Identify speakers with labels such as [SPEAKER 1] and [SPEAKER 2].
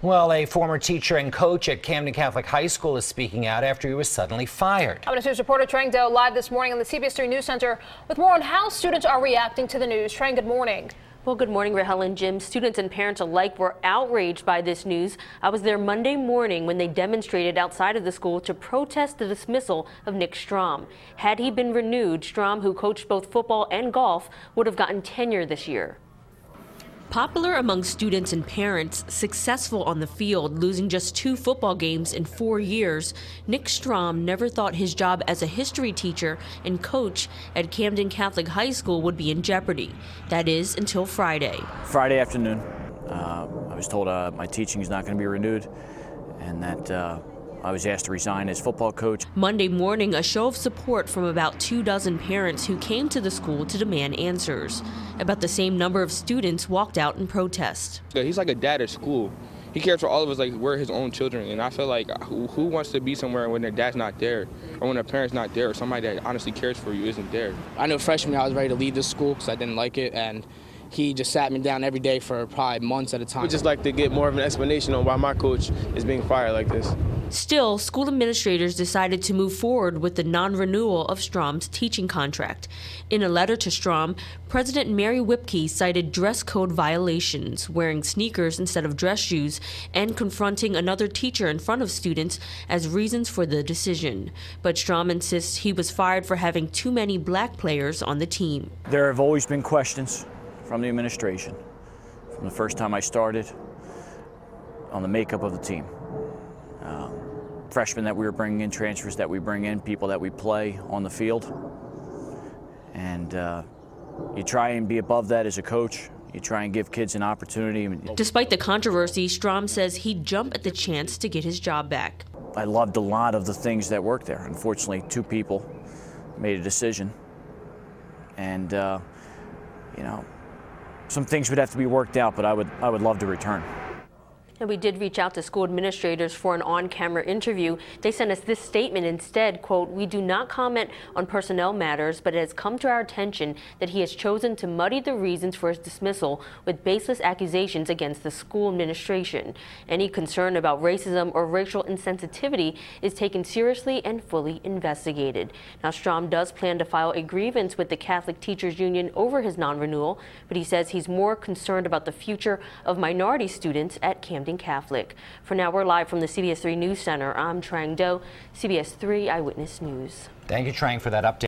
[SPEAKER 1] Well, a former teacher and coach at Camden Catholic High School is speaking out after he was suddenly fired.
[SPEAKER 2] Eyewitness News reporter Trang Do live this morning on the CBS 3 News Center with more on how students are reacting to the news. Trang, good morning.
[SPEAKER 3] Well, good morning, Rahel and Jim. Students and parents alike were outraged by this news. I was there Monday morning when they demonstrated outside of the school to protest the dismissal of Nick Strom. Had he been renewed, Strom, who coached both football and golf, would have gotten tenure this year. Popular among students and parents, successful on the field, losing just 2 football games in 4 years, Nick Strom never thought his job as a history teacher and coach at Camden Catholic High School would be in jeopardy. That is, until Friday.
[SPEAKER 4] Friday afternoon, I was told my teaching is not going to be renewed and that I was asked to resign as football coach.
[SPEAKER 3] Monday morning, a show of support from about 24 parents who came to the school to demand answers. About the same number of students walked out in protest.
[SPEAKER 5] He's like a dad at school. He cares for all of us like we're his own children. And I feel like who wants to be somewhere when their dad's not there, or when their parents not there, or somebody that honestly cares for you isn't there.
[SPEAKER 6] I know freshman I was ready to leave this school because I didn't like it, and he just sat me down every day for probably months at a time.
[SPEAKER 7] I would just like to get more of an explanation on why my coach is being fired like this.
[SPEAKER 3] Still, school administrators decided to move forward with the non-renewal of Strom's teaching contract. In a letter to Strom, President Mary Whipke cited dress code violations, wearing sneakers instead of dress shoes, and confronting another teacher in front of students as reasons for the decision. But Strom insists he was fired for having too many black players on the team.
[SPEAKER 4] There have always been questions from the administration, from the first time I started, on the makeup of the team. Freshmen that we were bringing in, transfers that we bring in, people that we play on the field. And you try and be above that as a coach. You try and give kids an opportunity.
[SPEAKER 3] Despite the controversy, Strom says he'd jump at the chance to get his job back.
[SPEAKER 4] I loved a lot of the things that worked there. Unfortunately, 2 people made a decision. And, you know, some things would have to be worked out, but I would love to return.
[SPEAKER 3] And we did reach out to school administrators for an on-camera interview. They sent us this statement instead, quote, "We do not comment on personnel matters, but it has come to our attention that he has chosen to muddy the reasons for his dismissal with baseless accusations against the school administration. Any concern about racism or racial insensitivity is taken seriously and fully investigated." Now, Strom does plan to file a grievance with the Catholic Teachers Union over his non-renewal, but he says he's more concerned about the future of minority students at Camden Catholic. For now, we're live from the CBS 3 News Center. I'm Trang Do, CBS 3 Eyewitness News.
[SPEAKER 1] Thank you, Trang, for that update.